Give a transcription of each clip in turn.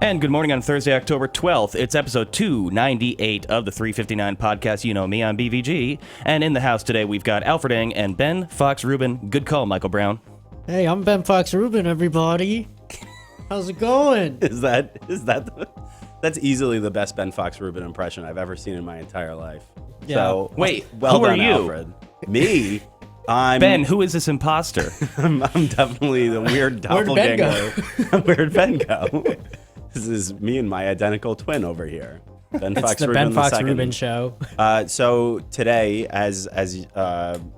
And good morning on Thursday, October 12th. It's episode 298 of the 359 podcast. You know me, I'm BVG. And in the house today, we've got Alfred and Ben Fox Rubin. Good call, Michael Brown. Hey, I'm Ben Fox Rubin, everybody. How's it going? That's easily the best Ben Fox Rubin impression I've ever seen in my entire life. Yeah. So, Wait, well who done, are you? Alfred. Me? I'm Ben, who is this imposter? I'm definitely the weird doppelganger. Where'd Ben go? This is me and my identical twin over here. Ben It's Fox the Rubin Ben Fox II. Rubin show. So today, as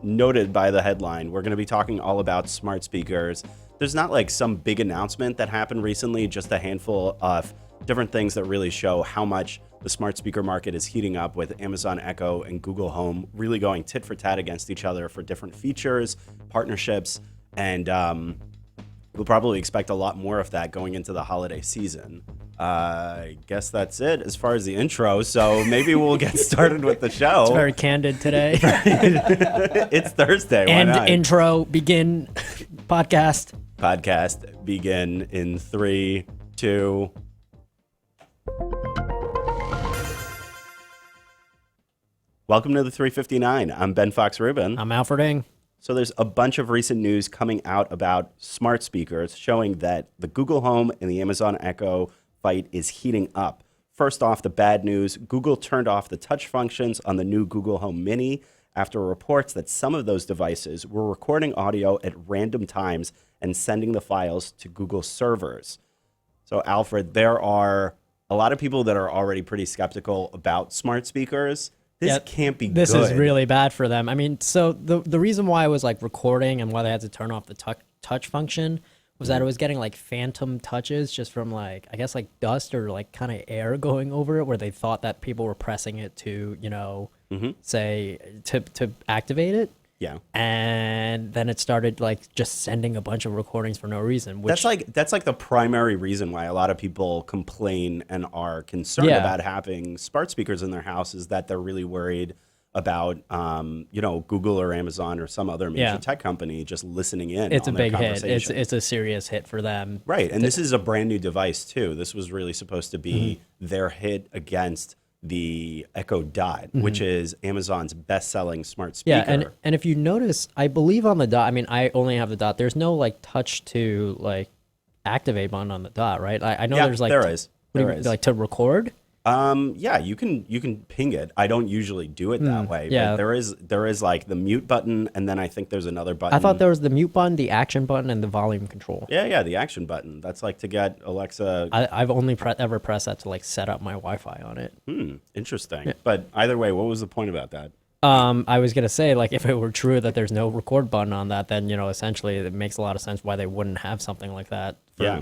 noted by the headline, we're going to be talking all about smart speakers. There's not like some big announcement that happened recently, just a handful of different things that really show how much the smart speaker market is heating up, with Amazon Echo and Google Home really going tit for tat against each other for different features, partnerships, and we'll probably expect a lot more of that going into the holiday season. I guess that's it as far as the intro, so maybe we'll get started with the show. It's very candid today. It's Thursday. Why And not? intro, begin, podcast. Podcast begin in 3, 2. Welcome to the 359. I'm Ben Fox Rubin. I'm Alfred. So there's a bunch of recent news coming out about smart speakers showing that the Google Home and the Amazon Echo fight is heating up. First off, the bad news: Google turned off the touch functions on the new Google Home Mini after reports that some of those devices were recording audio at random times and sending the files to Google servers. So Alfred, there are a lot of people that are already pretty skeptical about smart speakers. This can't be good. This is really bad for them. I mean, so the reason why I was like recording and why they had to turn off the touch function was that it was getting like phantom touches just from like, I guess like dust or like kind of air going over it, where they thought that people were pressing it to, say to activate it. Yeah. And then it started like just sending a bunch of recordings for no reason. Which, That's like the primary reason why a lot of people complain and are concerned about having smart speakers in their house, is that they're really worried about Google or Amazon or some other major tech company just listening in. It's on a their big hit. conversation. It's a serious hit for them. Right. And this is a brand new device too. This was really supposed to be their hit against the Echo Dot, which is Amazon's best-selling smart speaker. Yeah, and if you notice, I believe on the Dot, I mean, I only have the Dot. There's no like touch to like activate button on the Dot, right? I know there's like there is like to record. Yeah, you can ping it. I don't usually do it that way. Yeah. But there is like the mute button, and then I think there's another button. I thought there was the mute button, the action button, and the volume control. Yeah, the action button. That's like to get Alexa. I've only ever pressed that to like set up my Wi-Fi on it. Interesting. Yeah. But either way, what was the point about that? I was gonna say, like, if it were true that there's no record button on that, then essentially it makes a lot of sense why they wouldn't have something like that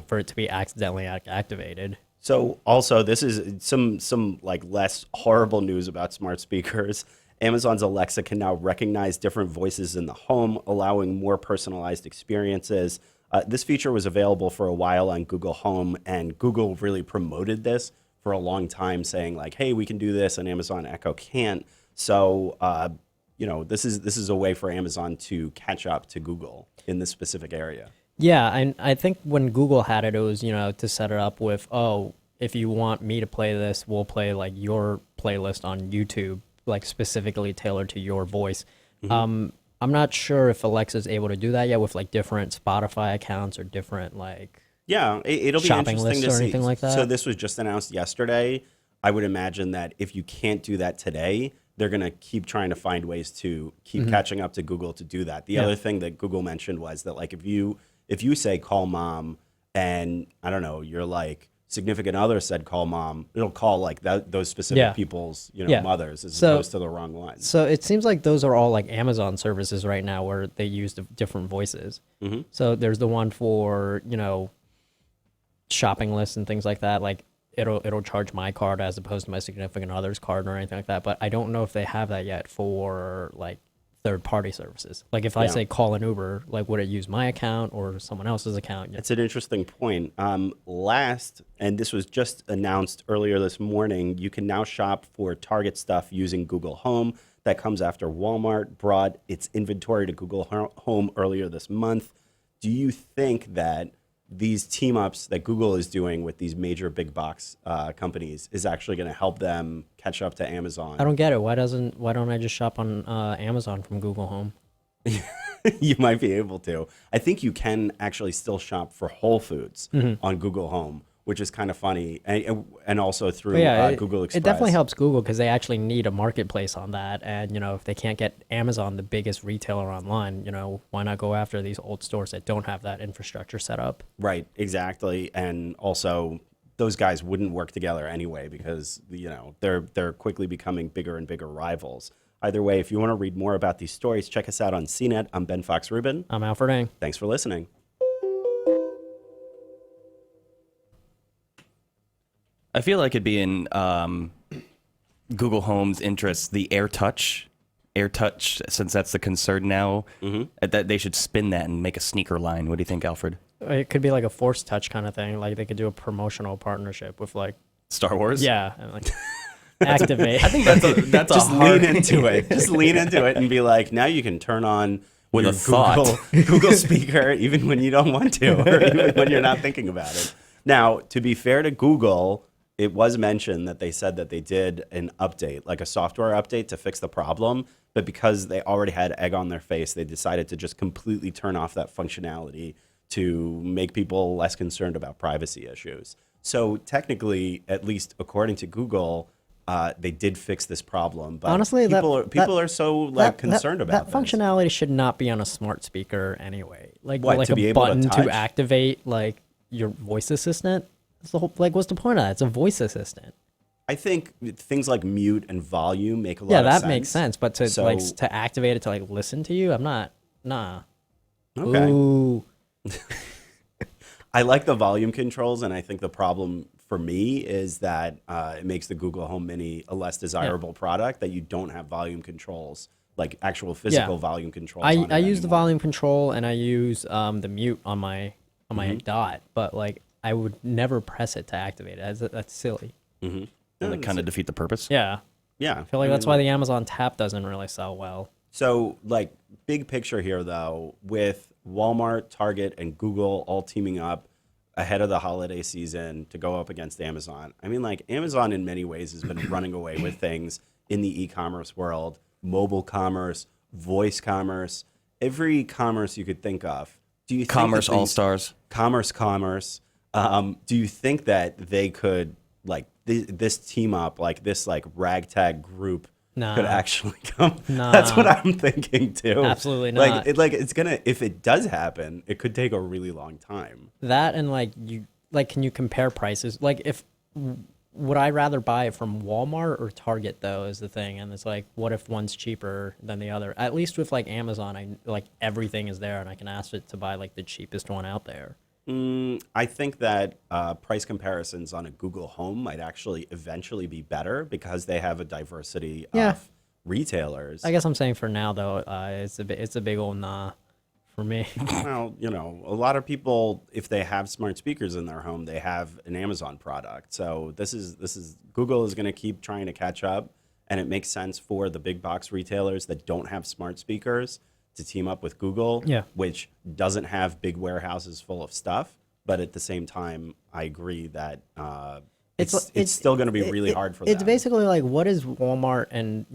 for it to be accidentally activated. So also, this is some like less horrible news about smart speakers. Amazon's Alexa can now recognize different voices in the home, allowing more personalized experiences. This feature was available for a while on Google Home, and Google really promoted this for a long time, saying like, "Hey, we can do this," and Amazon Echo can't. So, this is a way for Amazon to catch up to Google in this specific area. Yeah, and I think when Google had it, it was, to set it up with, if you want me to play this, we'll play like your playlist on YouTube, like specifically tailored to your voice. I'm not sure if Alexa's able to do that yet with like different Spotify accounts or different like it'll be shopping interesting lists to or see. anything like that. So this was just announced yesterday. I would imagine that if you can't do that today, they're going to keep trying to find ways to keep catching up to Google to do that. The other thing that Google mentioned was that like if you say call mom, and I don't know, your like significant other said call mom, it'll call like those specific people's mothers as opposed to the wrong one. So it seems like those are all like Amazon services right now where they use the different voices. So there's the one for shopping lists and things like that. Like it'll charge my card as opposed to my significant other's card or anything like that. But I don't know if they have that yet for like third-party services. Like if I say call an Uber, like would it use my account or someone else's account? It's an interesting point. Last, and this was just announced earlier this morning, you can now shop for Target stuff using Google Home. That comes after Walmart brought its inventory to Google Home earlier this month. Do you think that these team ups that Google is doing with these major big box companies is actually going to help them catch up to Amazon. I don't get it. Why don't I just shop on Amazon from Google Home? You might be able to. I think you can actually still shop for Whole Foods on Google Home, which is kind of funny, and also through Google Express. It definitely helps Google because they actually need a marketplace on that. And, if they can't get Amazon, the biggest retailer online, why not go after these old stores that don't have that infrastructure set up? Right, exactly. And also, those guys wouldn't work together anyway because, they're quickly becoming bigger and bigger rivals. Either way, if you want to read more about these stories, check us out on CNET. I'm Ben Fox Rubin. I'm Alfred. Thanks for listening. I feel like it'd be in Google Home's interest, the AirTouch, since that's the concern now, that they should spin that and make a sneaker line. What do you think, Alfred? It could be like a Force Touch kind of thing. Like they could do a promotional partnership with like Star Wars? Yeah, and like activate. I think that's just a hard... lean into it. Just lean into it and be like, now you can turn on with your a thought. Google speaker even when you don't want to, or even when you're not thinking about it. Now, to be fair to Google, it was mentioned that they said that they did an update, like a software update to fix the problem, but because they already had egg on their face, they decided to just completely turn off that functionality to make people less concerned about privacy issues. So technically, at least according to Google, they did fix this problem. But honestly, people are so concerned about that functionality should not be on a smart speaker anyway. Like what, like to a be able button to to activate like your voice assistant. That's the whole, like, what's the point of that? It's a voice assistant. I think things like mute and volume make a lot of sense. Yeah, that makes sense. But to activate it to like listen to you, I'm not. Nah. Okay. Ooh. I like the volume controls, and I think the problem for me is that it makes the Google Home Mini a less desirable product, that you don't have volume controls, like actual physical volume controls. I use the volume control and I use the mute on my Dot, but like I would never press it to activate it. That's silly. And it kind of defeat the purpose. Yeah. Yeah. I feel like that's why the Amazon Tap doesn't really sell well. So, like, big picture here, though, with Walmart, Target, and Google all teaming up ahead of the holiday season to go up against Amazon. I mean, like, Amazon in many ways has been running away with things in the e-commerce world, mobile commerce, voice commerce, every commerce you could think of. Do you Commerce All-Stars. Commerce. Do you think that they could, like, this team up, like this like ragtag group could actually come? That's what I'm thinking too. Absolutely not. It's gonna, if it does happen, it could take a really long time. That and can you compare prices? Like, would I rather buy it from Walmart or Target though is the thing, and it's like, what if one's cheaper than the other? At least with like Amazon, everything is there, and I can ask it to buy like the cheapest one out there. I think that price comparisons on a Google Home might actually eventually be better because they have a diversity of retailers. I guess I'm saying for now though, it's a big old nah for me. Well, a lot of people, if they have smart speakers in their home, they have an Amazon product. So this is Google is going to keep trying to catch up, and it makes sense for the big box retailers that don't have smart speakers to team up with Google, which doesn't have big warehouses full of stuff. But at the same time, I agree that it's still going to be really hard for them. It's basically like, what is Walmart and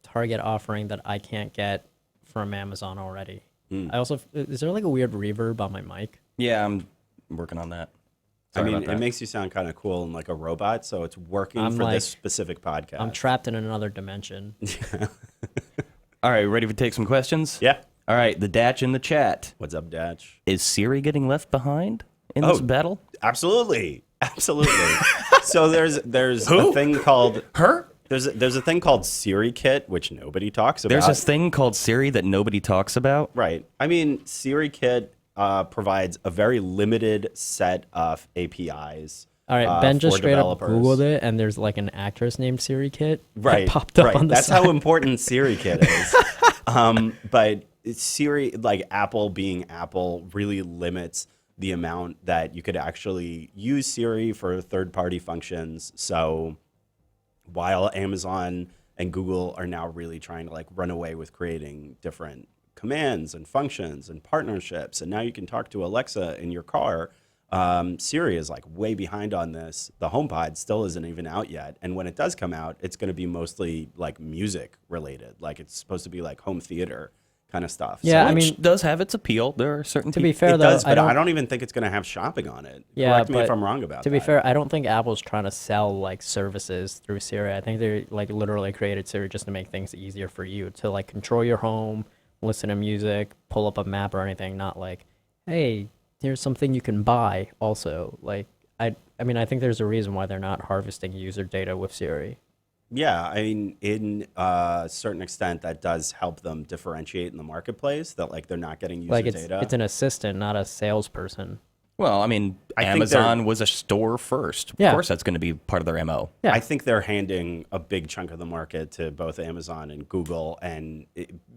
Target offering that I can't get from Amazon already? I also, is there like a weird reverb on my mic? Yeah, I'm working on that. Sorry it makes you sound kind of cool and like a robot, so it's working for this specific podcast. I'm trapped in another dimension. All right, ready to take some questions? Yeah. All right, the Datch in the chat. What's up, Datch? Is Siri getting left behind in this battle? Absolutely. So there's a thing called her. There's a thing called Siri Kit, which nobody talks about. There's this thing called Siri that nobody talks about. Right. I mean, Siri Kit provides a very limited set of APIs. All right, Ben just straight up Googled it, and there's like an actress named Siri Kit that popped up on the That's side. how important Siri Kit is. But Siri, like Apple being Apple, really limits the amount that you could actually use Siri for third-party functions. So while Amazon and Google are now really trying to like run away with creating different commands and functions and partnerships, and now you can talk to Alexa in your car, Siri is like way behind on this. The HomePod still isn't even out yet, and when it does come out, it's going to be mostly like music related. Like it's supposed to be like home theater kind of stuff. Yeah, So I Which mean, does have its appeal. There are certain to be people. fair it though, does, but I don't even think it's going to have shopping on it. Yeah, Correct me if but I'm wrong about to that. be fair, I don't think Apple's trying to sell like services through Siri. I think they like literally created Siri just to make things easier for you to like control your home, listen to music, pull up a map or anything. Not like, hey, here's something you can buy. Also, like I mean, I think there's a reason why they're not harvesting user data with Siri. Yeah, I mean, in a certain extent, that does help them differentiate in the marketplace. That like they're not getting user Like it's data. it's an assistant, not a salesperson. Well, I mean, I think Amazon was a store first. Yeah. Of course, that's going to be part of their MO. Yeah. I think they're handing a big chunk of the market to both Amazon and Google, and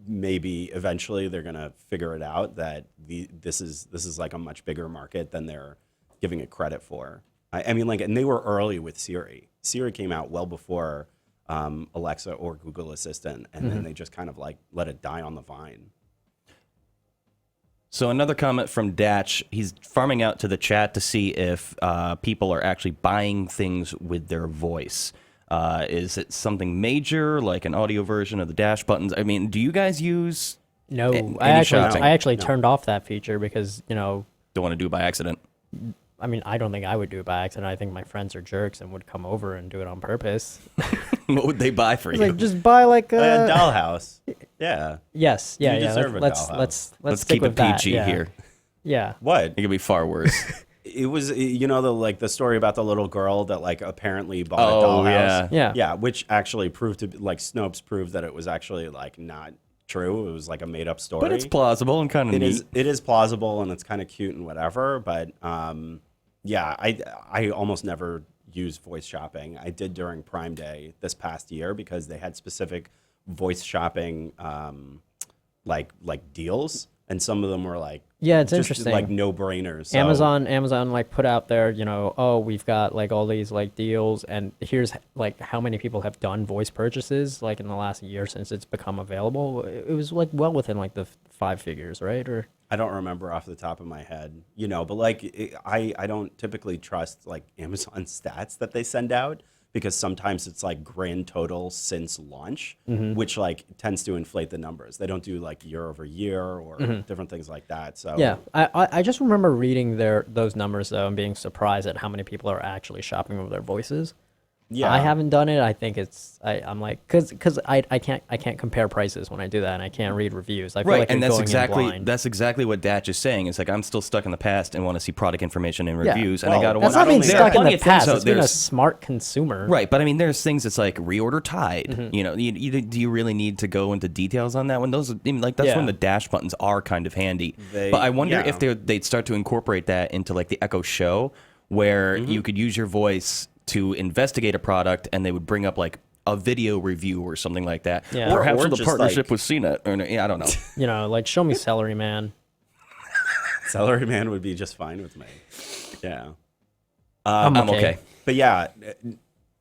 maybe eventually they're going to figure it out that this is like a much bigger market than they're giving it credit for. I mean, like, and they were early with Siri. Siri came out well before Alexa or Google Assistant, and then they just kind of like let it die on the vine. So another comment from Datch. He's farming out to the chat to see if people are actually buying things with their voice. Is it something major, like an audio version of the dash buttons? I mean, do you guys use No, any I shopping? actually turned off that feature because Don't want to do it by accident. I mean, I don't think I would do it by accident. I think my friends are jerks and would come over and do it on purpose. What would they buy for you? Like, just buy like A a dollhouse. Yeah. yes, yeah, You yeah. deserve a Let's dollhouse. let's stick keep it with that. PG Yeah. here. Yeah, What? It could be far worse. It was, you know, the story about the little girl that like apparently bought a Oh, dollhouse. yeah. yeah, Which actually proved to be like Snopes proved that it was actually like not true. It was like a made up story. But it's plausible and kind of neat. It is plausible and it's kind of cute and whatever. But yeah, I almost never use voice shopping. I did during Prime Day this past year because they had specific voice shopping like deals, and some of them were like Yeah, it's just interesting. like no brainers. So, Amazon like put out there, oh, we've got like all these like deals, and here's like how many people have done voice purchases like in the last year since it's become available. It was like well within like the five figures, right? Or I don't remember off the top of my head, but like I don't typically trust like Amazon stats that they send out because sometimes it's like grand total since launch, which like tends to inflate the numbers. They don't do like year over year or different things like that. So yeah, I just remember reading those numbers though and being surprised at how many people are actually shopping with their voices. yeah, I haven't done it. I think I'm like, cause I can't compare prices when I do that, and I can't read reviews. I feel Right, like and you're that's going in exactly blind. that's exactly what Datch is saying. It's like I'm still stuck in the past and want to see product information and Yeah. reviews, and Well, I got to That's not not being only stuck that- in the things past. out It's being a there. smart consumer. Right, but I mean, there's things that's like reorder Tide. Do you really need to go into details on that one? Those, I mean, like that's Yeah. when the dash buttons are kind of handy. But I wonder if they'd start to incorporate that into like the Echo Show, where you could use your voice to investigate a product, and they would bring up like a video review or something like that. Yeah. Perhaps Or with a just, partnership like- with CNET. Or, I don't know. Like show me Celery Man. Celery Man would be just fine with me. Yeah. I'm I'm okay. But yeah,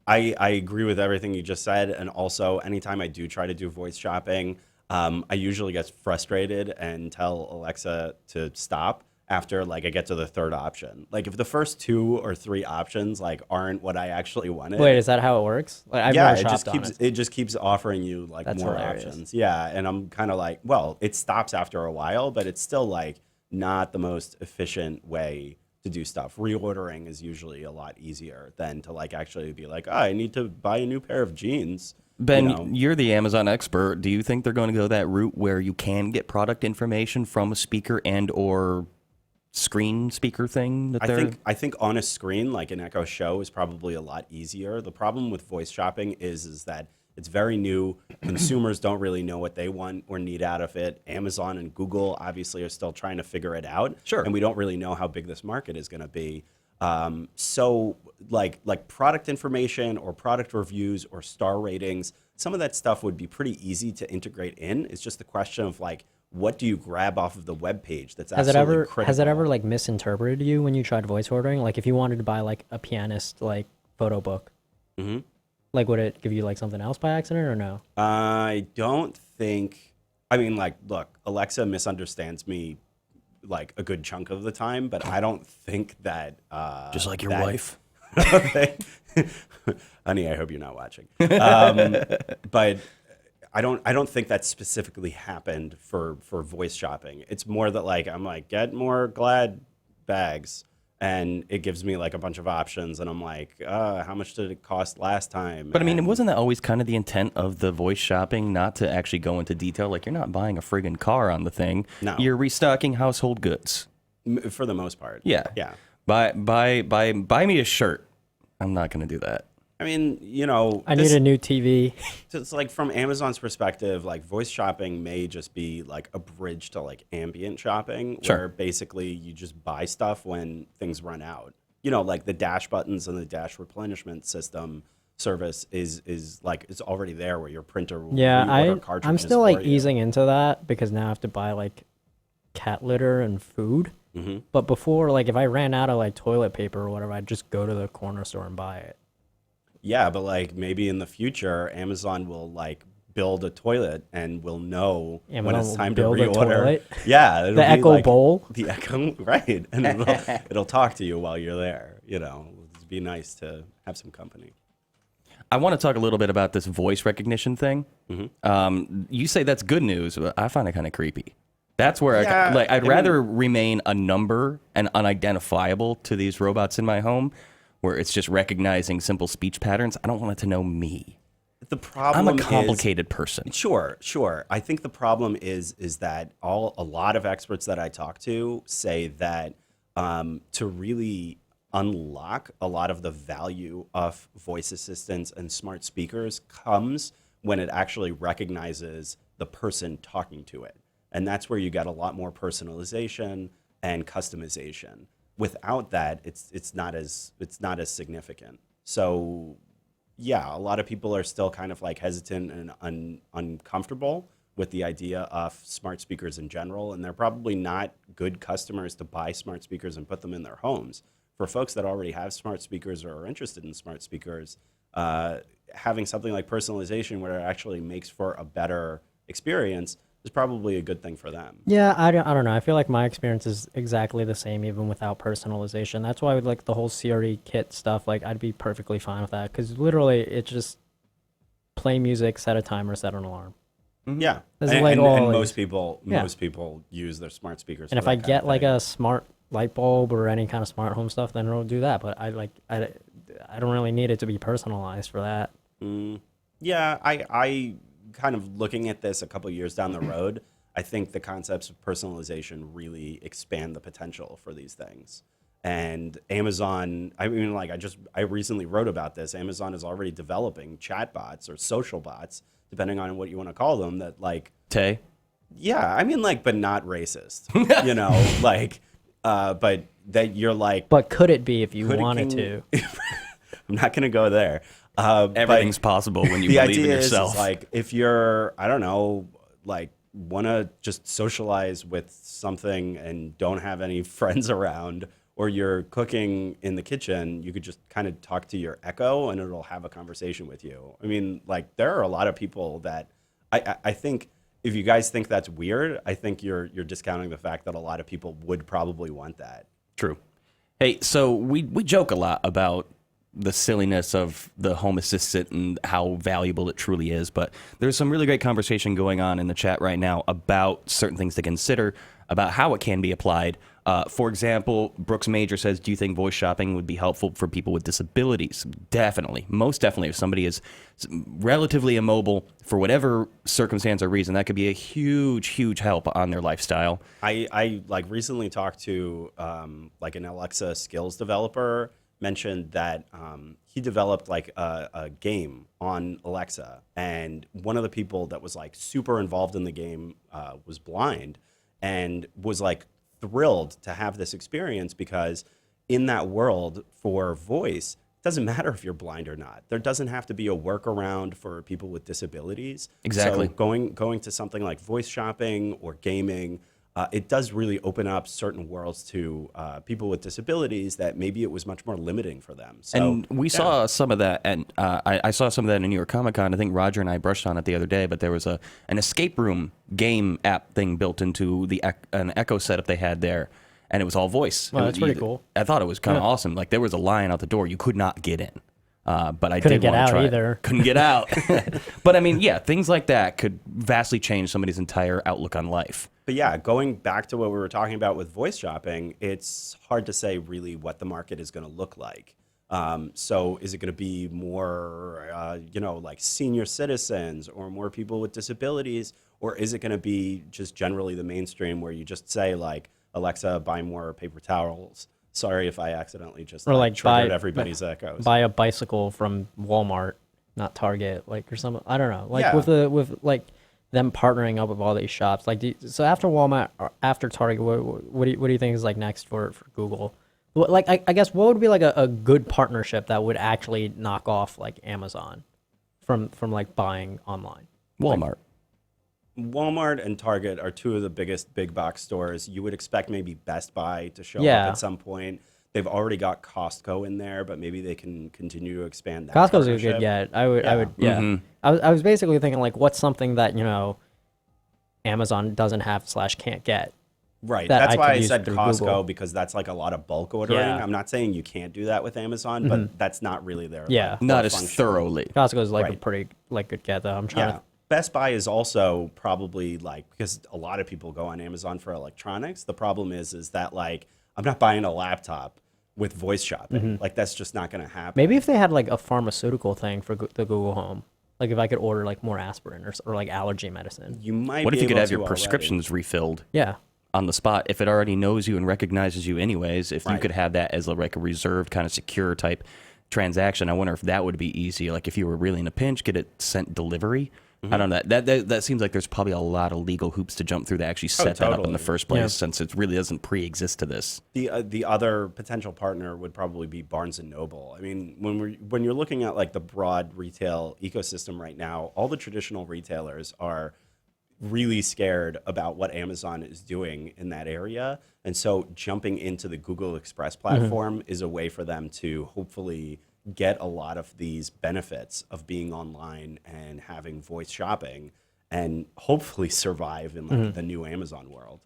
I agree with everything you just said. And also, anytime I do try to do voice shopping, I usually get frustrated and tell Alexa to stop after like I get to the third option. Like if the first 2 or 3 options like aren't what I actually wanted. Wait, is that how it works? Like, I've yeah, never it just shopped on keeps it. it just keeps offering you like That's more hilarious. options. Yeah, and I'm kind of like, well, it stops after a while, but it's still like not the most efficient way to do stuff. Reordering is usually a lot easier than to like actually be like, oh, I need to buy a new pair of jeans. Ben, you're the Amazon expert. Do you think they're going to go that route where you can get product information from a speaker and or screen speaker thing? I think on a screen like an Echo Show is probably a lot easier. The problem with voice shopping is that it's very new. Consumers don't really know what they want or need out of it. Amazon and Google obviously are still trying to figure it out. Sure. And we don't really know how big this market is going to be. So like product information or product reviews or star ratings, some of that stuff would be pretty easy to integrate in. It's just the question of like, what do you grab off of the web page that's absolutely critical? Has it ever like misinterpreted you when you tried voice ordering? Like if you wanted to buy like a pianist like photo book, like would it give you like something else by accident or no? I don't think. I mean, like, look, Alexa misunderstands me like a good chunk of the time, but I don't think that Just like your that- wife. Honey, I hope you're not watching. But I don't think that specifically happened for voice shopping. It's more that like I'm like, get more Glad bags, and it gives me like a bunch of options, and I'm like, how much did it cost last time? But I mean, And- wasn't that always kind of the intent of the voice shopping, not to actually go into detail? Like, you're not buying a friggin' car on the thing. No. You're restocking household goods. for the most part. Yeah. Yeah. Buy me a shirt. I'm not going to do that. I mean, you know, I need a new TV. it's like from Amazon's perspective, like voice shopping may just be like a bridge to like ambient shopping, Sure. where basically you just buy stuff when things run out. You know, like the dash buttons and the dash replenishment system service is like it's already there where your printer will Yeah, reorder I'm cartridges still like for you. easing into that because now I have to buy like cat litter and food. Mm-hmm. But before, like if I ran out of like toilet paper or whatever, I'd just go to the corner store and buy it. Yeah, but like maybe in the future, Amazon will like build a toilet and will know when Amazon it's will time to build a reorder. toilet? Yeah, it'll The be Echo like Bowl? The Echo, right? And it'll talk to you while you're there. You know, it'd be nice to have some company. I want to talk a little bit about this voice recognition thing. You say that's good news, but I find it kind of creepy. That's where Yeah, I'd rather remain a number and unidentifiable to these robots in my home, where it's just recognizing simple speech patterns. I don't want it to know me. The problem I'm a is- complicated person. Sure. I think the problem is that a lot of experts that I talk to say that to really unlock a lot of the value of voice assistants and smart speakers comes when it actually recognizes the person talking to it. And that's where you get a lot more personalization and customization. Without that, it's not as significant. So yeah, a lot of people are still kind of like hesitant and uncomfortable with the idea of smart speakers in general, and they're probably not good customers to buy smart speakers and put them in their homes. For folks that already have smart speakers or are interested in smart speakers, having something like personalization where it actually makes for a better experience is probably a good thing for them. Yeah, I don't know. I feel like my experience is exactly the same even without personalization. That's why with like the whole Siri kit stuff, like I'd be perfectly fine with that because literally it's just play music, set a timer, set an alarm. Yeah, That's and, like and, all and it most is. people Yeah. most people use their smart speakers. And for if I that kind get of like thing. a smart light bulb or any kind of smart home stuff, then it'll do that. But I don't really need it to be personalized for that. Yeah, I kind of looking at this a couple years down the road, I think the concepts of personalization really expand the potential for these things. And Amazon, I mean, like I recently wrote about this. Amazon is already developing chatbots or social bots, depending on what you want to call them, that like, Tay? yeah, I mean, like, but not racist, you know, like, but that you're like, But could it be if you Could it wanted can- to? I'm not going to go there. But Everything's possible when you the believe in idea yourself. is like if you're, I don't know, like want to just socialize with something and don't have any friends around, or you're cooking in the kitchen, you could just kind of talk to your Echo and it'll have a conversation with you. I mean, like there are a lot of people that I think if you guys think that's weird, I think you're discounting the fact that a lot of people would probably want that. True. Hey, so we joke a lot about the silliness of the home assistant and how valuable it truly is, but there's some really great conversation going on in the chat right now about certain things to consider, about how it can be applied. For example, Brooks Major says, do you think voice shopping would be helpful for people with disabilities? Definitely. Most definitely. If somebody is relatively immobile for whatever circumstance or reason, that could be a huge, huge help on their lifestyle. I like recently talked to like an Alexa skills developer, mentioned that he developed like a game on Alexa, and one of the people that was like super involved in the game was blind and was like thrilled to have this experience because in that world for voice, it doesn't matter if you're blind or not. There doesn't have to be a workaround for people with disabilities. Exactly. So going to something like voice shopping or gaming it does really open up certain worlds to people with disabilities that maybe it was much more limiting for them. So, And we saw some of that, and I saw some of that in New York Comic Con. I think Roger and I brushed on it the other day, but there was an escape room game app thing built into an Echo setup they had there, and it was all voice. Well, that's pretty cool. I thought it was kind of awesome. Like, there was a line out the door. You could not get in. But I Couldn't did get want to out try either. it. Couldn't get out. But I mean, yeah, things like that could vastly change somebody's entire outlook on life. But yeah, going back to what we were talking about with voice shopping, it's hard to say really what the market is going to look like. So is it going to be more, like senior citizens or more people with disabilities? Or is it going to be just generally the mainstream where you just say like, Alexa, buy more paper towels? Sorry if I accidentally just Or like triggered buy everybody's echoes. buy a bicycle from Walmart, not Target, like or something. I don't know. Like Yeah. with like them partnering up with all these shops. Like so after Walmart or after Target, what do you think is like next for Google? Like I guess what would be like a good partnership that would actually knock off like Amazon from like buying online? Walmart. Walmart and Target are two of the biggest big box stores. You would expect maybe Best Buy to show Yeah. up at some point. They've already got Costco in there, but maybe they can continue to expand that. Costco's a partnership. good get. I would yeah. Mm-hmm. I was basically thinking like what's something that Amazon doesn't have / can't get. Right. that That's I why could I use said through Costco Google. because that's like a lot of bulk ordering. Yeah. I'm not saying you can't do that with Amazon, but that's not really their Yeah. like, Not core as function. thoroughly. Costco's like a Right. pretty like good get though. I'm trying Yeah. to Best Buy is also probably like because a lot of people go on Amazon for electronics. The problem is that like I'm not buying a laptop with voice shopping. Like that's just not going to happen. maybe if they had like a pharmaceutical thing for the Google Home, like if I could order like more aspirin or like allergy medicine. you might. What be if you could able have your to already. prescriptions refilled Yeah. on the spot? If it already knows you and recognizes you anyways, if you Right. could have that as like a reserved kind of secure type transaction, I wonder if that would be easy. Like if you were really in a pinch, get it sent delivery. I don't know. That seems like there's probably a lot of legal hoops to jump through to actually set that up in totally. the first place, Yeah. since it really doesn't pre-exist to this. The other potential partner would probably be Barnes and Noble. I mean, when you're looking at like the broad retail ecosystem right now, all the traditional retailers are really scared about what Amazon is doing in that area, and so jumping into the Google Express platform is a way for them to hopefully get a lot of these benefits of being online and having voice shopping, and hopefully survive in like the new Amazon world.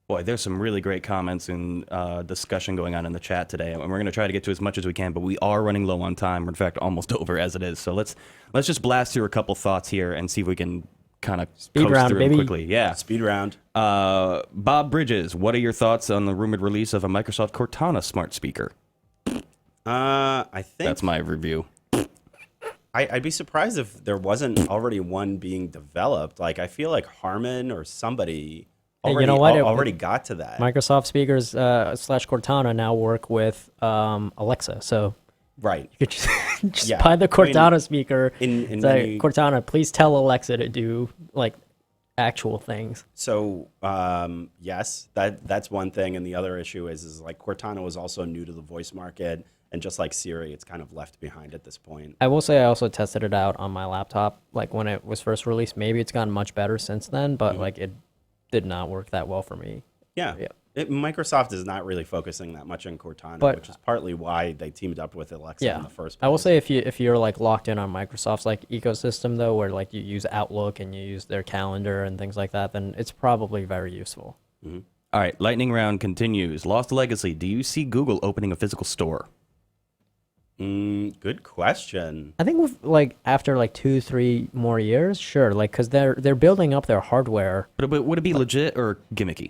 Boy, there's some really great comments and discussion going on in the chat today, and we're going to try to get to as much as we can, but we are running low on time. We're in fact almost over as it is. So let's just blast through a couple thoughts here and see if we can kind of coast round, through them baby. quickly. Yeah. Speed round. Bob Bridges, what are your thoughts on the rumored release of a Microsoft Cortana smart speaker? I think That's my review. I'd be surprised if there wasn't already one being developed. Like I feel like Harman or somebody Hey, you already, know what? already got to that. Microsoft speakers / Cortana now work with Alexa, so Right. you could just Yeah. buy the I mean, Cortana speaker. in Say, many- Cortana, please tell Alexa to do like actual things. So yes, that's one thing, and the other issue is like Cortana was also new to the voice market, and just like Siri, it's kind of left behind at this point. I will say I also tested it out on my laptop, like when it was first released. Maybe it's gotten much better since then, but like it did not work that well for me. Yeah. Yeah. Microsoft is not really focusing that much on Cortana, But- which is partly why they teamed up with Alexa in the first place. I will say if you're like locked in on Microsoft's like ecosystem though, where like you use Outlook and you use their calendar and things like that, then it's probably very useful. All right, lightning round continues. Lost Legacy, do you see Google opening a physical store? Good question. I think with like after like 2-3 more years, sure, like because they're building up their hardware. But would it be legit or gimmicky?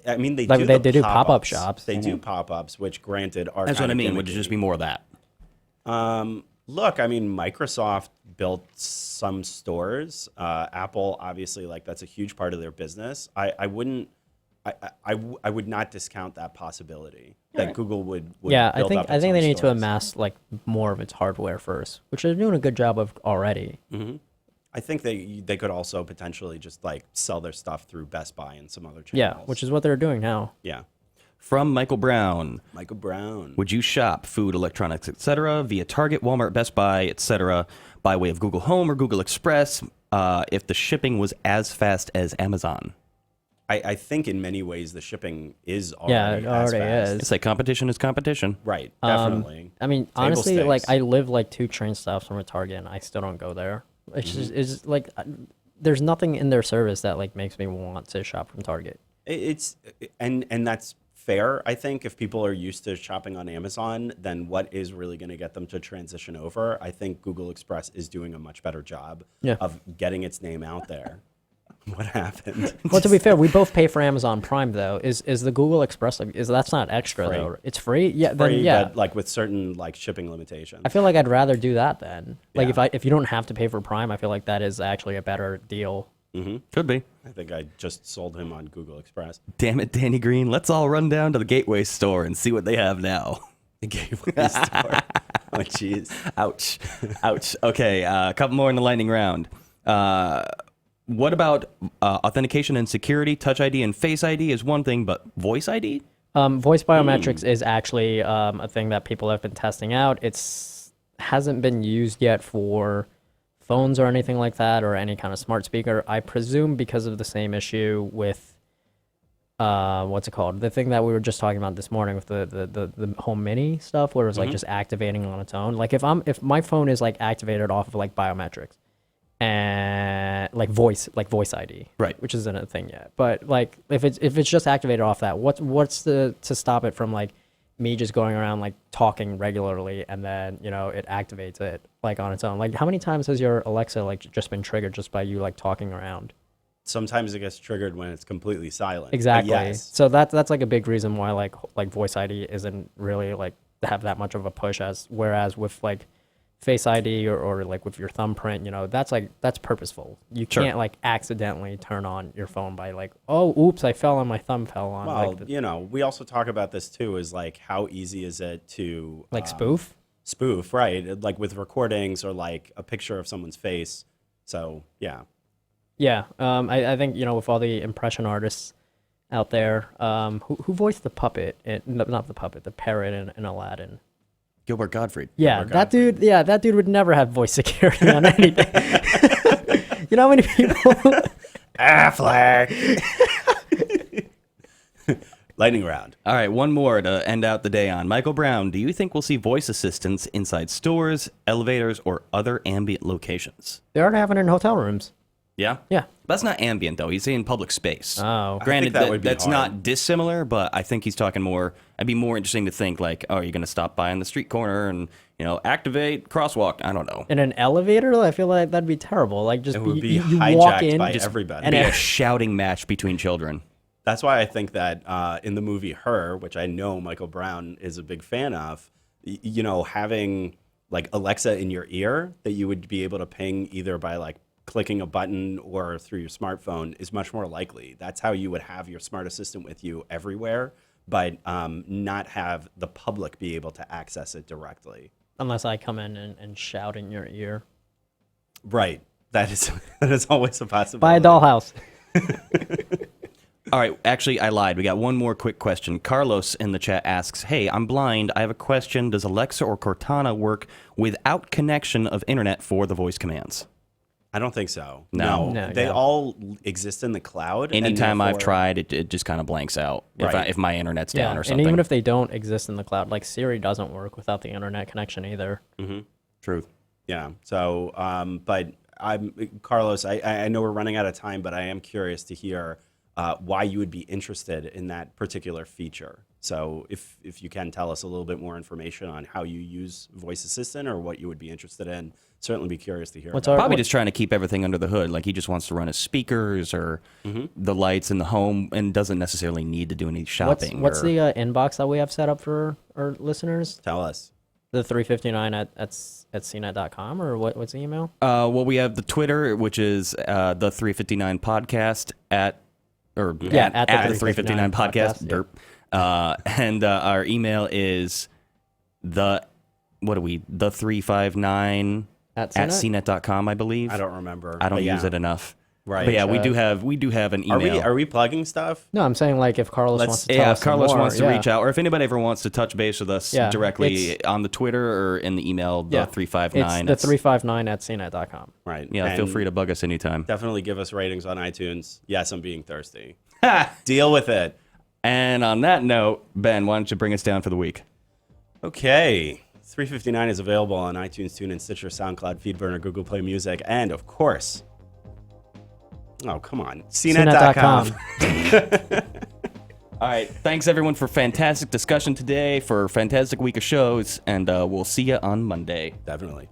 I mean, they Like, do they the do pop-up pop-ups. shops. They do pop-ups, which granted are That's what I kind of mean. Would it gimmicky. just be more of that? Look, I mean, Microsoft built some stores. Apple, obviously, like that's a huge part of their business. I would not discount that possibility that Google would Yeah, I build think up I its think own they need to stores. amass like more of its hardware first, which they're doing a good job of already. I think they could also potentially just like sell their stuff through Best Buy and some other Yeah, channels. which is what they're doing now. yeah. From Michael Brown, Michael Brown. would you shop food, electronics, etc. via Target, Walmart, Best Buy, etc. by way of Google Home or Google Express if the shipping was as fast as Amazon? I think in many ways the shipping is Yeah, already it already fast. is. It's like competition is competition. Right, definitely. I mean, Table honestly, like stakes. I live like 2 train stops from a Target, and I still don't go there. It's like there's nothing in their service that like makes me want to shop from Target. It's and that's fair. I think if people are used to shopping on Amazon, then what is really going to get them to transition over? I think Google Express is doing a much better job Yeah. of getting its name out there. What happened? Well, to be fair, we both pay for Amazon Prime though. Is the Google Express like, is that's not extra Free. though? It's free. Yeah. Then Free, yeah. but like with certain like shipping limitations. I feel like I'd rather do that then. Like Yeah. if you don't have to pay for Prime, I feel like that is actually a better deal. Could be. I think I just sold him on Google Express. Damn it, Danny Green. Let's all run down to the Gateway store and see what they have now. The Gateway store. Oh, jeez. Ouch. Ouch. Okay, a couple more in the lightning round. What about authentication and security? Touch ID and Face ID is one thing, but Voice ID? Voice biometrics is actually a thing that people have been testing out. It's hasn't been used yet for phones or anything like that, or any kind of smart speaker. I presume because of the same issue with what's it called? The thing that we were just talking about this morning with the Home Mini stuff, where it was like just activating on its own. Like if my phone is like activated off of like biometrics and like voice ID, Right. which isn't a thing yet. But like if it's just activated off that, what's to stop it from like me just going around like talking regularly and then it activates it like on its own? Like how many times has your Alexa like just been triggered just by you like talking around? Sometimes it gets triggered when it's completely silent. But Exactly. yes. So that's like a big reason why like Voice ID isn't really like have that much of a push, as whereas with like Face ID or like with your thumbprint, that's purposeful. You Sure. can't like accidentally turn on your phone by like, oh, oops, I fell on, my thumb fell on. Well, we also talk about this too, is like how easy is it to Spoof? spoof, right? Like with recordings or like a picture of someone's face. So yeah. Yeah. I think, with all the impression artists out there, who voiced the puppet, not the puppet, the parrot in Aladdin. Gilbert Gottfried. Yeah, that dude would never have voice security on anything. You know how many people? Affleck. Lightning round. All right, one more to end out the day on. Michael Brown, do you think we'll see voice assistants inside stores, elevators, or other ambient locations? They already have it in hotel rooms. Yeah? Yeah. That's not ambient, though. He's saying public space. Oh. Granted, that would be that's hard. not dissimilar, but I think he's talking more. It'd be more interesting to think, like, oh, you're going to stop by on the street corner and, activate crosswalk. I don't know. In an elevator, I feel like that'd be terrible. Like just It would be you walk hijacked in, by just- everybody. and Be a shouting match between children. That's why I think that in the movie Her, which I know Michael Brown is a big fan of, having like Alexa in your ear that you would be able to ping either by like clicking a button or through your smartphone is much more likely. That's how you would have your smart assistant with you everywhere, but not have the public be able to access it directly. unless I come in and shout in your ear. Right. That is always a possibility. Buy a dollhouse. All right, actually, I lied. We got one more quick question. Carlos in the chat asks, hey, I'm blind. I have a question. Does Alexa or Cortana work without connection of internet for the voice commands? I don't think so. No. They all exist in the cloud. and Anytime I've therefore- tried, it just kind of blanks out Right. if my internet's down or And something. even if they don't exist in the cloud, like Siri doesn't work without the internet connection either. Truth. Yeah. So, but Carlos, I know we're running out of time, but I am curious to hear why you would be interested in that particular feature. So if you can tell us a little bit more information on how you use Voice Assistant or what you would be interested in, certainly be curious to hear. What's about our- Probably just trying to keep everything under the hood. Like he just wants to run his speakers or the lights in the home and doesn't necessarily need to do any shopping. What's or- the inbox that we have set up for our listeners? Tell us. The 359 at CNET.com, or what's the email? Well, we have the Twitter, which is the 359 podcast at the 359 podcast. yeah. Derp. And our email is the 359 At at CNET? CNET.com, I believe. I don't remember. I don't but use yeah. it enough. Right. But yeah, we do have an email. Are we plugging stuff? No, I'm saying like if Carlos wants to tell Yeah, us if Carlos some more, wants to yeah. reach out, or if anybody ever wants to touch base with us Yeah, directly on the Twitter or in the email, the Yeah. 359. It's the 359 at CNET.com. Right. Yeah, feel And free to bug us anytime. definitely give us ratings on iTunes. Yes, I'm being thirsty. Deal with it. And on that note, Ben, why don't you bring us down for the week? Okay. 359 is available on iTunes, TuneIn, Stitcher, SoundCloud, FeedBurner, Google Play Music, and of course, oh, come on, CNET.com. All right. Thanks, everyone, for fantastic discussion today, for a fantastic week of shows, and we'll see you on Monday. Definitely.